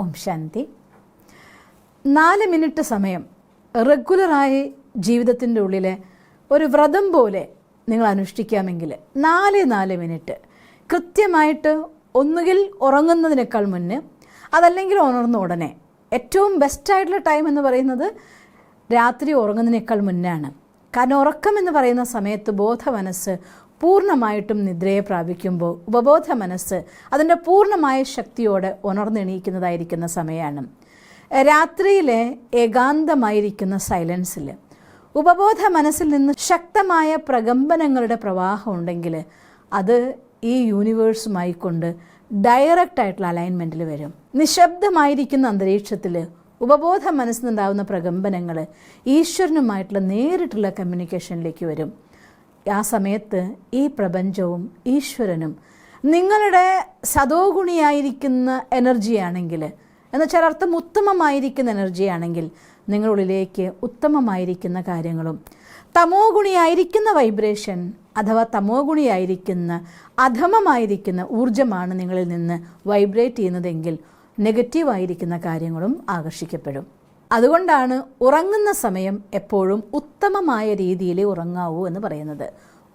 Om Shanti. 4 minute സമയം റെഗുലറായി ജീവിതത്തിൻ്റെ ഉള്ളിൽ ഒരു വ്രതം പോലെ നിങ്ങൾ അനുഷ്ഠിക്കാമെങ്കിൽ 4 മിനിറ്റ് കൃത്യമായിട്ട് ഒന്നുകിൽ ഉറങ്ങുന്നതിനേക്കാൾ മുന്നേ, അതല്ലെങ്കിൽ ഉണർന്ന ഉടനെ. ഏറ്റവും ബെസ്റ്റായിട്ടുള്ള ടൈം എന്ന് പറയുന്നത് രാത്രി ഉറങ്ങുന്നതിനേക്കാൾ മുന്നാണ്. കാരണം ഉറക്കം എന്ന് പറയുന്ന സമയത്ത് ബോധ മനസ്സ് പൂർണ്ണമായിട്ടും നിദ്രയെ പ്രാപിക്കുമ്പോൾ ഉപബോധ മനസ്സ് അതിൻ്റെ പൂർണ്ണമായ ശക്തിയോടെ ഉണർന്നെണീക്കുന്നതായിരിക്കുന്ന സമയമാണ്. രാത്രിയിലെ ഏകാന്തമായിരിക്കുന്ന സൈലൻസിൽ ഉപബോധ മനസ്സിൽ നിന്ന് ശക്തമായ പ്രകമ്പനങ്ങളുടെ പ്രവാഹം ഉണ്ടെങ്കിൽ അത് ഈ യൂണിവേഴ്സുമായി കൊണ്ട് ഡയറക്റ്റായിട്ടുള്ള അലൈൻമെൻറ്റിൽ വരും. നിശബ്ദമായിരിക്കുന്ന അന്തരീക്ഷത്തിൽ ഉപബോധ മനസ്സിനുണ്ടാകുന്ന പ്രകമ്പനങ്ങൾ ഈശ്വരനുമായിട്ടുള്ള നേരിട്ടുള്ള കമ്മ്യൂണിക്കേഷനിലേക്ക് വരും. ആ സമയത്ത് ഈ പ്രപഞ്ചവും ഈശ്വരനും നിങ്ങളുടെ സദോഗുണിയായിരിക്കുന്ന എനർജിയാണെങ്കിൽ, എന്നുവെച്ചാൽ അർത്ഥം ഉത്തമമായിരിക്കുന്ന എനർജിയാണെങ്കിൽ നിങ്ങളുള്ളിലേക്ക് ഉത്തമമായിരിക്കുന്ന കാര്യങ്ങളും, തമോ ഗുണിയായിരിക്കുന്ന വൈബ്രേഷൻ അഥവാ തമോ ഗുണിയായിരിക്കുന്ന അധമമായിരിക്കുന്ന ഊർജമാണ് നിങ്ങളിൽ നിന്ന് വൈബ്രേറ്റ് ചെയ്യുന്നതെങ്കിൽ നെഗറ്റീവായിരിക്കുന്ന കാര്യങ്ങളും ആകർഷിക്കപ്പെടും. അതുകൊണ്ടാണ് ഉറങ്ങുന്ന സമയം എപ്പോഴും ഉത്തമമായ രീതിയിൽ ഉറങ്ങാവൂ എന്ന് പറയുന്നത്.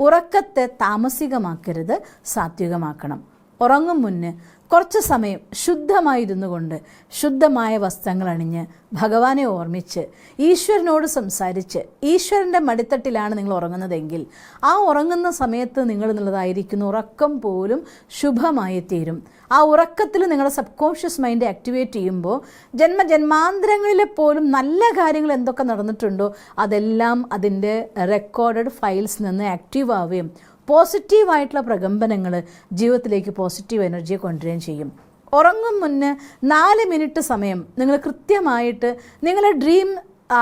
ഉറക്കത്തെ താമസികമാക്കരുത്, സാത്വികമാക്കണം. ഉറങ്ങും മുന്നേ കുറച്ച് സമയം ശുദ്ധമായിരുന്നു കൊണ്ട് ശുദ്ധമായ വസ്ത്രങ്ങൾ അണിഞ്ഞ് ഭഗവാനെ ഓർമ്മിച്ച് ഈശ്വരനോട് സംസാരിച്ച് ഈശ്വരൻ്റെ മടിത്തട്ടിലാണ് നിങ്ങൾ ഉറങ്ങുന്നതെങ്കിൽ ആ ഉറങ്ങുന്ന സമയത്ത് നിങ്ങൾ എന്നുള്ളതായിരിക്കുന്ന ഉറക്കം പോലും ശുഭമായി തീരും. ആ ഉറക്കത്തിൽ നിങ്ങളുടെ സബ് കോൺഷ്യസ് മൈൻഡ് ആക്ടിവേറ്റ് ചെയ്യുമ്പോൾ ജന്മജന്മാന്തരങ്ങളിലെ പോലും നല്ല കാര്യങ്ങൾ എന്തൊക്കെ നടന്നിട്ടുണ്ടോ അതെല്ലാം അതിൻ്റെ റെക്കോർഡഡ് ഫയൽസ് നിന്ന് ആക്റ്റീവ് ആവുകയും പോസിറ്റീവായിട്ടുള്ള പ്രകമ്പനങ്ങൾ ജീവിതത്തിലേക്ക് പോസിറ്റീവ് എനർജിയെ കൊണ്ടുവരികയും ചെയ്യും. ഉറങ്ങും മുന്നേ 4 മിനിറ്റ് സമയം നിങ്ങൾ കൃത്യമായിട്ട് നിങ്ങളെ ഡ്രീം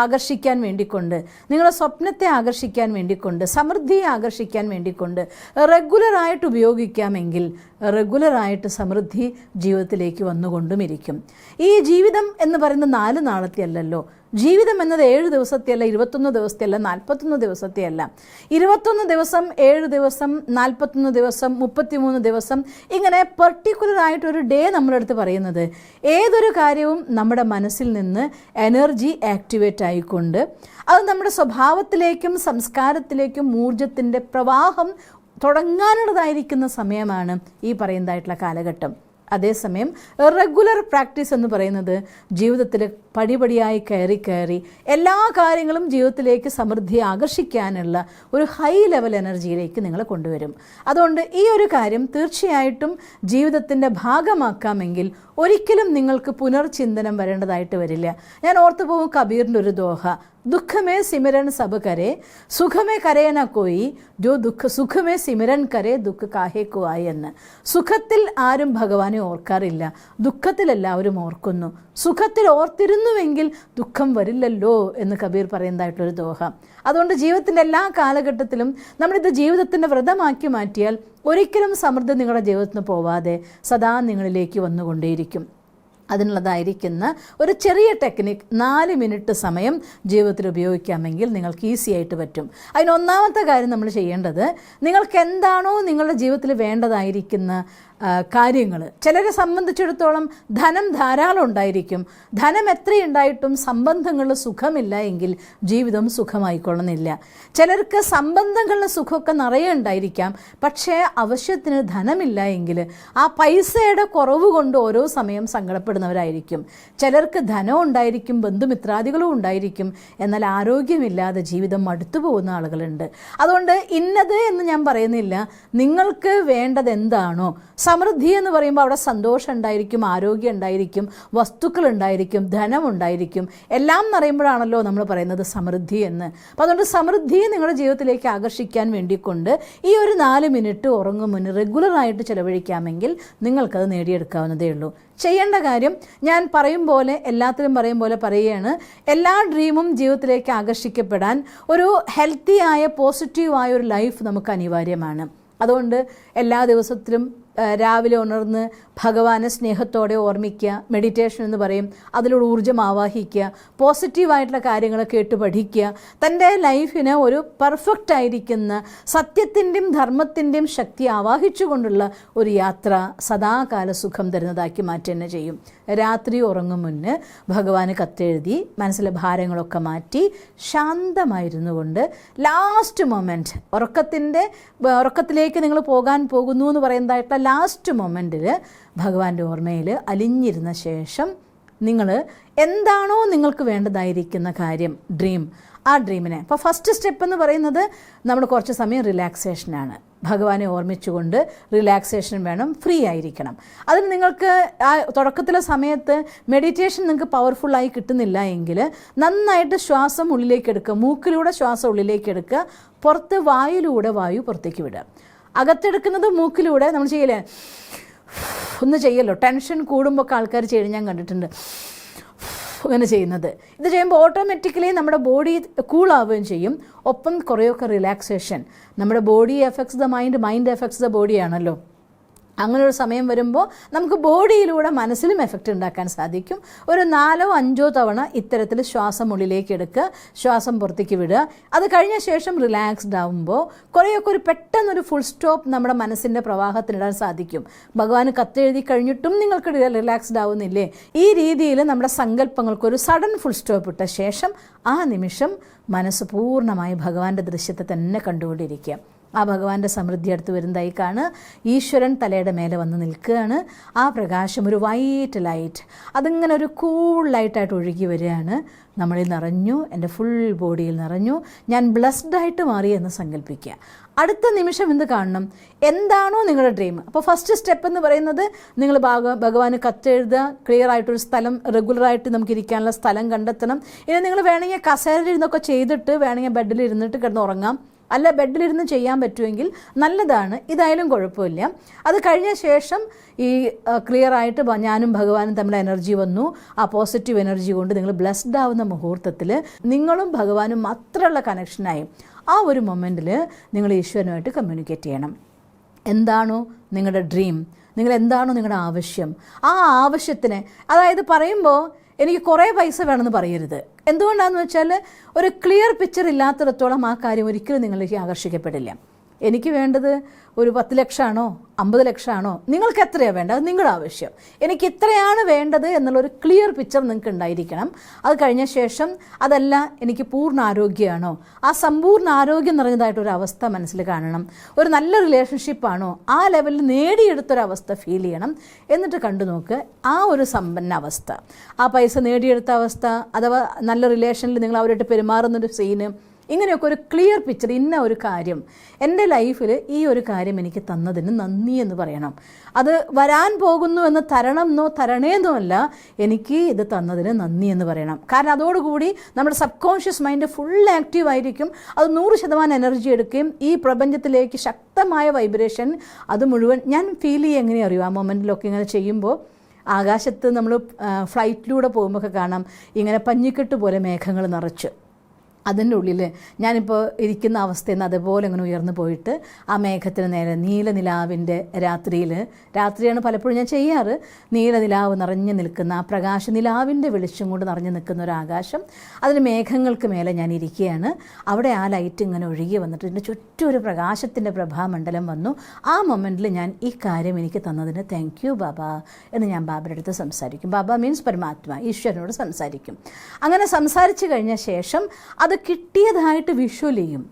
ആകർഷിക്കാൻ വേണ്ടിക്കൊണ്ട്, നിങ്ങളുടെ സ്വപ്നത്തെ ആകർഷിക്കാൻ വേണ്ടിക്കൊണ്ട്, സമൃദ്ധിയെ ആകർഷിക്കാൻ വേണ്ടിക്കൊണ്ട് റെഗുലറായിട്ട് ഉപയോഗിക്കാമെങ്കിൽ റെഗുലറായിട്ട് സമൃദ്ധി ജീവിതത്തിലേക്ക് വന്നുകൊണ്ടുമിരിക്കും. ഈ ജീവിതം എന്ന് പറയുന്നത് 4 നാളത്തെ അല്ലല്ലോ. ജീവിതം എന്നത് 7 ദിവസത്തെ അല്ല, 21 ദിവസത്തെ അല്ല, 41 ദിവസത്തെ അല്ല. 21 ദിവസം, 7 ദിവസം, 41 ദിവസം, 33 ദിവസം, ഇങ്ങനെ പെർട്ടിക്കുലറായിട്ടൊരു ഡേ നമ്മളെടുത്ത് പറയുന്നത് ഏതൊരു കാര്യവും നമ്മുടെ മനസ്സിൽ നിന്ന് എനർജി ആക്ടിവേറ്റ് ആയിക്കൊണ്ട് അത് നമ്മുടെ സ്വഭാവത്തിലേക്കും സംസ്കാരത്തിലേക്കും ഊർജത്തിൻ്റെ പ്രവാഹം തുടങ്ങാനുള്ളതായിരിക്കുന്ന സമയമാണ് ഈ പറയുന്നതായിട്ടുള്ള കാലഘട്ടം. അതേസമയം റെഗുലർ പ്രാക്ടീസ് എന്ന് പറയുന്നത് ജീവിതത്തിൽ പടിപടിയായി കയറി എല്ലാ കാര്യങ്ങളും ജീവിതത്തിലേക്ക് സമൃദ്ധി ആകർഷിക്കാനുള്ള ഒരു ഹൈ ലെവൽ എനർജിയിലേക്ക് നിങ്ങളെ കൊണ്ടുവരും. അതുകൊണ്ട് ഈ ഒരു കാര്യം തീർച്ചയായിട്ടും ജീവിതത്തിൻ്റെ ഭാഗമാക്കാമെങ്കിൽ ഒരിക്കലും നിങ്ങൾക്ക് പുനർചിന്തനം വരേണ്ടതായിട്ട് വരില്ല. ഞാൻ ഓർത്തു പോകും കബീറിൻ്റെ ഒരു ദോഹ, ദുഃഖമേ സിമരൻ സബ് കരേ സുഖമേ കരേന കോയി ജോ സുഖമേ സിമരൻ കരേ ദുഃഖ കാഹേ കോ ആയി എന്ന്. സുഖത്തിൽ ആരും ഭഗവാനെ ഓർക്കാറില്ല, ദുഃഖത്തിൽ എല്ലാവരും ഓർക്കുന്നു. സുഖത്തിൽ ഓർത്തിരുന്നുവെങ്കിൽ ദുഃഖം വരില്ലല്ലോ എന്ന് കബീർ പറയുന്നതായിട്ടൊരു ദോഹ. അതുകൊണ്ട് ജീവിതത്തിൻ്റെ എല്ലാ കാലഘട്ടത്തിലും നമ്മളിത് ജീവിതത്തിൻ്റെ വ്രതമാക്കി മാറ്റിയാൽ ഒരിക്കലും സമൃദ്ധി നിങ്ങളുടെ ജീവിതത്തിന് പോവാതെ സദാ നിങ്ങളിലേക്ക് വന്നുകൊണ്ടേയിരിക്കും. അതിനുള്ളതായിരിക്കുന്ന ഒരു ചെറിയ ടെക്നിക്ക് 4 മിനിറ്റ് സമയം ജീവിതത്തിൽ ഉപയോഗിക്കാമെങ്കിൽ നിങ്ങൾക്ക് ഈസി ആയിട്ട് പറ്റും. അതിന് ഒന്നാമത്തെ കാര്യം നമ്മൾ ചെയ്യേണ്ടത്, നിങ്ങൾക്ക് എന്താണോ നിങ്ങളുടെ ജീവിതത്തിൽ വേണ്ടതായിരിക്കുന്ന കാര്യങ്ങൾ. ചിലരെ സംബന്ധിച്ചിടത്തോളം ധനം ധാരാളം ഉണ്ടായിരിക്കും, ധനം എത്രയുണ്ടായിട്ടും സംബന്ധങ്ങളിൽ സുഖമില്ല എങ്കിൽ ജീവിതം സുഖമായിക്കൊള്ളുന്നില്ല. ചിലർക്ക് സംബന്ധങ്ങളിൽ സുഖമൊക്കെ നിറയെ ഉണ്ടായിരിക്കാം, പക്ഷേ ആവശ്യത്തിന് ധനമില്ല എങ്കിൽ ആ പൈസയുടെ കുറവ് കൊണ്ട് ഓരോ സമയം സങ്കടപ്പെടുന്നവരായിരിക്കും. ചിലർക്ക് ധനം ഉണ്ടായിരിക്കും, ബന്ധുമിത്രാദികളും ഉണ്ടായിരിക്കും, എന്നാൽ ആരോഗ്യമില്ലാതെ ജീവിതം മടുത്തു പോകുന്ന ആളുകളുണ്ട്. അതുകൊണ്ട് ഇന്നത് എന്ന് ഞാൻ പറയുന്നില്ല, നിങ്ങൾക്ക് വേണ്ടത് എന്താണോ. സമൃദ്ധി എന്ന് പറയുമ്പോൾ അവിടെ സന്തോഷം ഉണ്ടായിരിക്കും, ആരോഗ്യം ഉണ്ടായിരിക്കും, വസ്തുക്കൾ ഉണ്ടായിരിക്കും, ധനം ഉണ്ടായിരിക്കും, എല്ലാം നിറയുമ്പോഴാണല്ലോ നമ്മൾ പറയുന്നത് സമൃദ്ധി എന്ന്. അപ്പോൾ അതുകൊണ്ട് സമൃദ്ധിയെ നിങ്ങളുടെ ജീവിതത്തിലേക്ക് ആകർഷിക്കാൻ വേണ്ടിക്കൊണ്ട് ഈ ഒരു 4 മിനിറ്റ് ഉറങ്ങും മുന്നേ റെഗുലറായിട്ട് ചിലവഴിക്കാമെങ്കിൽ നിങ്ങൾക്കത് നേടിയെടുക്കാവുന്നതേ ഉള്ളൂ. ചെയ്യേണ്ട കാര്യം ഞാൻ പറയും പോലെ, എല്ലാത്തിലും പറയും പോലെ പറയുകയാണ്. എല്ലാ ഡ്രീമും ജീവിതത്തിലേക്ക് ആകർഷിക്കപ്പെടാൻ ഒരു ഹെൽത്തിയായ പോസിറ്റീവായ ഒരു ലൈഫ് നമുക്ക് അനിവാര്യമാണ്. അതുകൊണ്ട് എല്ലാ ദിവസത്തിലും രാവിലെ ഉണർന്ന് ഭഗവാനെ സ്നേഹത്തോടെ ഓർമ്മിക്കുക, മെഡിറ്റേഷൻ എന്ന് പറയും, അതിലൂടെ ഊർജ്ജം ആവാഹിക്കുക, പോസിറ്റീവായിട്ടുള്ള കാര്യങ്ങൾ കേട്ട് പഠിക്കുക, തൻ്റെ ലൈഫിന് ഒരു പെർഫെക്റ്റ് ആയിരിക്കുന്ന സത്യത്തിൻ്റെയും ധർമ്മത്തിൻ്റെയും ശക്തി ആവാഹിച്ചുകൊണ്ടുള്ള ഒരു യാത്ര സദാകാല സുഖം തരുന്നതാക്കി മാറ്റി തന്നെ ചെയ്യും. രാത്രി ഉറങ്ങും മുന്നേ ഭഗവാന് കത്തെഴുതി മനസ്സിലെ ഭാരങ്ങളൊക്കെ മാറ്റി ശാന്തമായിരുന്നു കൊണ്ട് ലാസ്റ്റ് മൊമെൻറ്റ് ഉറക്കത്തിലേക്ക് നിങ്ങൾ പോകാൻ പോകുന്നു എന്ന് പറയുന്നതായിട്ടുള്ള ലാസ്റ്റ് മൊമെൻറ്റിൽ ഭഗവാന്റെ ഓർമ്മയിൽ അലിഞ്ഞിരുന്ന ശേഷം നിങ്ങൾ എന്താണോ നിങ്ങൾക്ക് വേണ്ടതായിരിക്കുന്ന കാര്യം, ഡ്രീം, ആ ഡ്രീമിനെ, അപ്പോൾ ഫസ്റ്റ് സ്റ്റെപ്പ് എന്ന് പറയുന്നത് നമ്മൾ കുറച്ച് സമയം റിലാക്സേഷനാണ്. ഭഗവാനെ ഓർമ്മിച്ചുകൊണ്ട് റിലാക്സേഷൻ വേണം, ഫ്രീ ആയിരിക്കണം. അതിന് നിങ്ങൾക്ക് ആ തുടക്കത്തിലെ സമയത്ത് മെഡിറ്റേഷൻ നിങ്ങൾക്ക് പവർഫുള്ളായി കിട്ടുന്നില്ല എങ്കിൽ നന്നായിട്ട് ശ്വാസം ഉള്ളിലേക്ക് എടുക്കുക, മൂക്കിലൂടെ ശ്വാസം ഉള്ളിലേക്ക് എടുക്കുക, പുറത്ത് വായുവിലൂടെ വായു പുറത്തേക്ക് വിടുക. അകത്തെടുക്കുന്നത് മൂക്കിലൂടെ നമ്മൾ ചെയ്യലേ, ഒന്ന് ചെയ്യല്ലോ, ടെൻഷൻ കൂടുമ്പോൾ ഒക്കെ ആൾക്കാർ ചെയ്ത് ഞാൻ കണ്ടിട്ടുണ്ട് അങ്ങനെ ചെയ്യുന്നത്. ഇത് ചെയ്യുമ്പോൾ ഓട്ടോമാറ്റിക്കലി നമ്മുടെ ബോഡി കൂളാവുകയും ചെയ്യും. ഒപ്പം കുറേയൊക്കെ റിലാക്സേഷൻ. നമ്മുടെ body effects the mind, mind effects the ബോഡിയാണല്ലോ. അങ്ങനെ ഒരു സമയം വരുമ്പോൾ നമുക്ക് ബോഡിയിലൂടെ മനസ്സിലും എഫക്റ്റ് ഉണ്ടാക്കാൻ സാധിക്കും. ഒരു 4-5 തവണ ഇത്തരത്തിൽ ശ്വാസം ഉള്ളിലേക്ക് എടുക്കുക, ശ്വാസം പുറത്തേക്ക് വിടുക. അത് കഴിഞ്ഞ ശേഷം റിലാക്സ്ഡ് ആകുമ്പോൾ കുറേയൊക്കെ ഒരു പെട്ടെന്നൊരു ഫുൾ സ്റ്റോപ്പ് നമ്മുടെ മനസ്സിൻ്റെ പ്രവാഹത്തിനിടാൻ സാധിക്കും. ഭഗവാന് കത്തെഴുതി കഴിഞ്ഞിട്ടും നിങ്ങൾക്ക് റിലാക്സ്ഡ് ആവുന്നില്ലേ? ഈ രീതിയിൽ നമ്മുടെ സങ്കല്പങ്ങൾക്കൊരു സഡൻ ഫുൾ സ്റ്റോപ്പ് ഇട്ട ശേഷം ആ നിമിഷം മനസ്സ് പൂർണ്ണമായി ഭഗവാന്റെ ദൃശ്യത്തെ തന്നെ കണ്ടുകൊണ്ടിരിക്കുക. ആ ഭഗവാന്റെ സമൃദ്ധി അടുത്ത് വരുന്നതായി കാണുക. ഈശ്വരൻ തലയുടെ മേലെ വന്ന് നിൽക്കുകയാണ്. ആ പ്രകാശം ഒരു വൈറ്റ് ലൈറ്റ്, അതിങ്ങനെ ഒരു കൂൾ ലൈറ്റായിട്ട് ഒഴുകി വരികയാണ്. നമ്മളിൽ നിറഞ്ഞു, എൻ്റെ ഫുൾ ബോഡിയിൽ നിറഞ്ഞു, ഞാൻ ബ്ലെസ്ഡായിട്ട് മാറി എന്ന് സങ്കല്പിക്കുക. അടുത്ത നിമിഷം എന്ത് കാണണം? എന്താണോ നിങ്ങളുടെ ഡ്രീം. അപ്പോൾ ഫസ്റ്റ് സ്റ്റെപ്പ് എന്ന് പറയുന്നത് നിങ്ങൾ ഭഗവാന് കത്തെഴുതുക, ക്ലിയർ ആയിട്ടൊരു സ്ഥലം, റെഗുലറായിട്ട് നമുക്ക് ഇരിക്കാനുള്ള സ്ഥലം കണ്ടെത്തണം. ഇനി നിങ്ങൾ വേണമെങ്കിൽ കസേരയിരുന്നൊക്കെ ചെയ്തിട്ട് വേണമെങ്കിൽ ബെഡിൽ ഇരുന്നിട്ട് കിടന്ന് ഉറങ്ങാം. അല്ല, ബെഡിലിരുന്ന് ചെയ്യാൻ പറ്റുമെങ്കിൽ നല്ലതാണ്, ഇതായാലും കുഴപ്പമില്ല. അത് കഴിഞ്ഞ ശേഷം ഈ ക്ലിയർ ആയിട്ട് ഞാനും ഭഗവാനും തമ്മിൽ എനർജി വന്നു. ആ പോസിറ്റീവ് എനർജി കൊണ്ട് നിങ്ങൾ ബ്ലെസ്ഡ് ആവുന്ന മുഹൂർത്തത്തിൽ നിങ്ങളും ഭഗവാനും മാത്രമുള്ള കണക്ഷനായി ആ ഒരു മൊമെൻറ്റിൽ നിങ്ങൾ ഈശ്വരനുമായിട്ട് കമ്മ്യൂണിക്കേറ്റ് ചെയ്യണം. എന്താണോ നിങ്ങളുടെ ഡ്രീം, നിങ്ങൾ എന്താണോ നിങ്ങളുടെ ആവശ്യം, ആ ആവശ്യത്തിന്, അതായത് പറയുമ്പോൾ എനിക്ക് കുറേ പൈസ വേണമെന്ന് പറയരുത്. എന്തുകൊണ്ടാണെന്ന് വെച്ചാൽ ഒരു ക്ലിയർ പിക്ചർ ഇല്ലാത്തിടത്തോളം ആ കാര്യം ഒരിക്കലും നിങ്ങളിലേക്ക് ആകർഷിക്കപ്പെടില്ല. എനിക്ക് വേണ്ടത് ഒരു 10 ലക്ഷമാണോ 50 ലക്ഷമാണോ, നിങ്ങൾക്ക് എത്രയാണ് വേണ്ടത്, അത് നിങ്ങളുടെ ആവശ്യം. എനിക്ക് ഇത്രയാണ് വേണ്ടത് എന്നുള്ളൊരു ക്ലിയർ പിക്ചർ നിങ്ങൾക്ക് ഉണ്ടായിരിക്കണം. അത് കഴിഞ്ഞ ശേഷം അതല്ല, എനിക്ക് പൂർണ്ണ ആരോഗ്യമാണോ, ആ സമ്പൂർണ്ണ ആരോഗ്യം നിറഞ്ഞതായിട്ടൊരു അവസ്ഥ മനസ്സിൽ കാണണം. ഒരു നല്ല റിലേഷൻഷിപ്പാണോ, ആ ലെവലിൽ നേടിയെടുത്തൊരവസ്ഥ ഫീൽ ചെയ്യണം. എന്നിട്ട് കണ്ടു നോക്ക് ആ ഒരു സമ്പന്ന അവസ്ഥ, ആ പൈസ നേടിയെടുത്ത അവസ്ഥ, അഥവാ നല്ല റിലേഷനിൽ നിങ്ങൾ അവരായിട്ട് പെരുമാറുന്നൊരു സീന്, ഇങ്ങനെയൊക്കെ ഒരു ക്ലിയർ പിക്ചർ. ഇന്ന ഒരു കാര്യം എൻ്റെ ലൈഫിൽ, ഈ ഒരു കാര്യം എനിക്ക് തന്നതിന് നന്ദി എന്ന് പറയണം. അത് വരാൻ പോകുന്നു എന്ന് തരണമെന്നോ തരണേന്നോ അല്ല, എനിക്ക് ഇത് തന്നതിന് നന്ദി എന്ന് പറയണം. കാരണം അതോടുകൂടി നമ്മുടെ sub conscious mind full active ആയിരിക്കും. അത് 100% എനർജി എടുക്കുകയും ഈ പ്രപഞ്ചത്തിലേക്ക് ശക്തമായ വൈബ്രേഷൻ അത് മുഴുവൻ ഞാൻ ഫീൽ ചെയ്യുക. എങ്ങനെയാണ് അറിയുമോ? ആ മൊമെൻറ്റിലൊക്കെ ഇങ്ങനെ ചെയ്യുമ്പോൾ ആകാശത്ത് നമ്മൾ ഫ്ലൈറ്റിലൂടെ പോകുമ്പോൾ കാണാം ഇങ്ങനെ പഞ്ഞിക്കെട്ട് പോലെ മേഘങ്ങൾ നിറച്ച്, അതിൻ്റെ ഉള്ളിൽ ഞാനിപ്പോൾ ഇരിക്കുന്ന അവസ്ഥയിൽ നിന്ന് അതുപോലെ ഇങ്ങനെ ഉയർന്നു പോയിട്ട് ആ മേഘത്തിന് നേരെ നീലനിലാവിൻ്റെ രാത്രിയാണ് പലപ്പോഴും ഞാൻ ചെയ്യാറ്, നീലനിലാവ് നിറഞ്ഞു നിൽക്കുന്ന ആ പ്രകാശ നിലാവിൻ്റെ വെളിച്ചം കൊണ്ട് നിറഞ്ഞു നിൽക്കുന്ന ഒരു ആകാശം, അതിന് മേഘങ്ങൾക്ക് മേലെ ഞാൻ ഇരിക്കുകയാണ്. അവിടെ ആ ലൈറ്റ് ഇങ്ങനെ ഒഴുകി വന്നിട്ട് ഇതിൻ്റെ ചുറ്റും ഒരു പ്രകാശത്തിൻ്റെ പ്രഭാമണ്ഡലം വന്നു. ആ മൊമെൻറ്റിൽ ഞാൻ ഈ കാര്യം എനിക്ക് തന്നതിന് താങ്ക് യു ബാബ എന്ന് ഞാൻ ബാബയുടെ അടുത്ത് സംസാരിക്കും. ബാബ മീൻസ് പരമാത്മ, ഈശ്വരനോട് സംസാരിക്കും. അങ്ങനെ സംസാരിച്ച് കഴിഞ്ഞ ശേഷം അത് കിട്ടിയതായിട്ട് വിഷ്വൽ ചെയ്യും.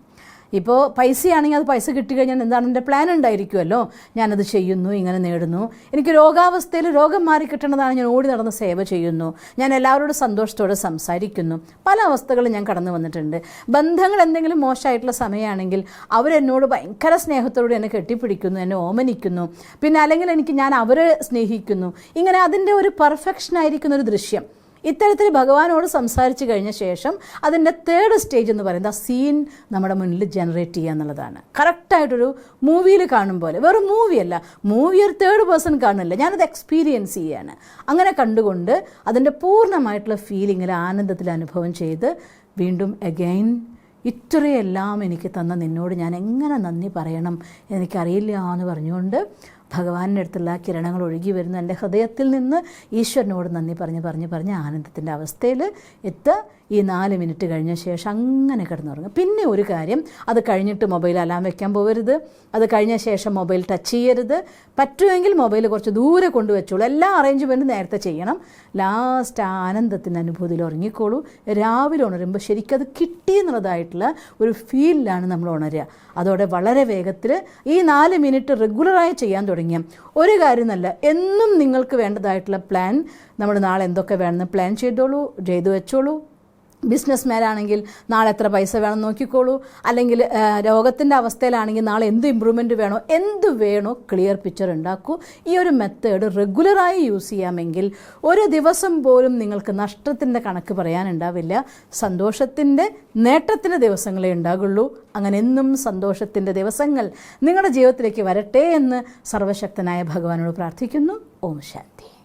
ഇപ്പോൾ പൈസയാണെങ്കിൽ അത് പൈസ കിട്ടിക്കഴിഞ്ഞാൽ എന്താണ് എൻ്റെ പ്ലാൻ ഉണ്ടായിരിക്കുമല്ലോ, ഞാനത് ചെയ്യുന്നു, ഇങ്ങനെ നേടുന്നു. എനിക്ക് രോഗാവസ്ഥയിൽ രോഗം മാറി കിട്ടേണ്ടതാണ്, ഞാൻ ഓടി നടന്ന് സേവ ചെയ്യുന്നു, ഞാൻ എല്ലാവരോടും സന്തോഷത്തോടെ സംസാരിക്കുന്നു. പല അവസ്ഥകളും ഞാൻ കടന്നു വന്നിട്ടുണ്ട്. ബന്ധങ്ങൾ എന്തെങ്കിലും മോശമായിട്ടുള്ള സമയമാണെങ്കിൽ അവരെന്നോട് ഭയങ്കര സ്നേഹത്തോടെ എന്നെ കെട്ടിപ്പിടിക്കുന്നു, എന്നെ ഓമനിക്കുന്നു. പിന്നെ അല്ലെങ്കിൽ ഞാൻ അവരെ സ്നേഹിക്കുന്നു. ഇങ്ങനെ അതിൻ്റെ ഒരു പെർഫെക്ഷനായിരിക്കുന്ന ഒരു ദൃശ്യം. ഇത്തരത്തിൽ ഭഗവാനോട് സംസാരിച്ച് കഴിഞ്ഞ ശേഷം അതിൻ്റെ 3rd സ്റ്റേജ് എന്ന് പറയുന്നത് ആ സീൻ നമ്മുടെ മുന്നിൽ ജനറേറ്റ് ചെയ്യുക എന്നുള്ളതാണ്. കറക്റ്റായിട്ടൊരു മൂവിയിൽ കാണും പോലെ, വെറും മൂവിയല്ല, മൂവി ഒരു 3rd പേഴ്സൺ കാണില്ല, ഞാനത് എക്സ്പീരിയൻസ് ചെയ്യുകയാണ്. അങ്ങനെ കണ്ടുകൊണ്ട് അതിൻ്റെ പൂർണ്ണമായിട്ടുള്ള ഫീലിങ്ങിൽ ആനന്ദത്തിൽ അനുഭവം ചെയ്ത് വീണ്ടും അഗൈൻ ഇത്രയെല്ലാം എനിക്ക് തന്ന നിന്നോട് ഞാൻ എങ്ങനെ നന്ദി പറയണം എനിക്കറിയില്ല എന്ന് പറഞ്ഞുകൊണ്ട് ഭഗവാന്റെ അടുത്തുള്ള ആ കിരണങ്ങൾ ഒഴുകി വരുന്ന എൻ്റെ ഹൃദയത്തിൽ നിന്ന് ഈശ്വരനോട് നന്ദി പറഞ്ഞ് ആനന്ദത്തിൻ്റെ അവസ്ഥയിൽ എത്തുക. ഈ 4 മിനിറ്റ് കഴിഞ്ഞ ശേഷം അങ്ങനെ കിടന്നുറങ്ങുക. പിന്നെ ഒരു കാര്യം, അത് കഴിഞ്ഞിട്ട് മൊബൈൽ അലാം വെക്കാൻ പോകരുത്, അത് കഴിഞ്ഞ ശേഷം മൊബൈൽ ടച്ച് ചെയ്യരുത്. പറ്റുമെങ്കിൽ മൊബൈൽ കുറച്ച് ദൂരെ കൊണ്ടുവച്ചോളൂ. എല്ലാ അറേഞ്ച്മെൻറ്റും നേരത്തെ ചെയ്യണം. ലാസ്റ്റ് ആനന്ദത്തിൻ്റെ അനുഭൂതിയിൽ ഉറങ്ങിക്കോളൂ. രാവിലെ ഉണരുമ്പോൾ ശരിക്കത് കിട്ടിയെന്നുള്ളതായിട്ടുള്ള ഒരു ഫീലിലാണ് നമ്മൾ ഉണരുക. അതോടെ വളരെ വേഗത്തിൽ ഈ 4 മിനിറ്റ് റെഗുലറായി ചെയ്യാൻ തുടങ്ങിയ ഒരു കാര്യം നല്ല, എന്നും നിങ്ങൾക്ക് വേണ്ടതായിട്ടുള്ള പ്ലാൻ, നമ്മൾ നാളെ എന്തൊക്കെ വേണമെന്ന് പ്ലാൻ ചെയ്തു വെച്ചോളൂ. ബിസിനസ് ആണെങ്കിൽ നാളെ എത്ര പൈസ വേണം നോക്കിക്കോളൂ. അല്ലെങ്കിൽ രോഗത്തിൻ്റെ അവസ്ഥയിലാണെങ്കിൽ നാളെ എന്ത് ഇമ്പ്രൂവ്മെൻറ്റ് വേണോ, എന്ത് വേണോ ക്ലിയർ പിക്ചർ ഉണ്ടാക്കൂ. ഈ ഒരു മെത്തേഡ് റെഗുലറായി യൂസ് ചെയ്യാമെങ്കിൽ ഒരു ദിവസം പോലും നിങ്ങൾക്ക് നഷ്ടത്തിൻ്റെ കണക്ക് പറയാനുണ്ടാവില്ല. സന്തോഷത്തിൻ്റെ, നേട്ടത്തിൻ്റെ ദിവസങ്ങളേ ഉണ്ടാകുള്ളൂ. അങ്ങനെ എന്നും സന്തോഷത്തിൻ്റെ ദിവസങ്ങൾ നിങ്ങളുടെ ജീവിതത്തിലേക്ക് വരട്ടെ എന്ന് സർവശക്തനായ ഭഗവാനോട് പ്രാർത്ഥിക്കുന്നു. ഓം ശാന്തി.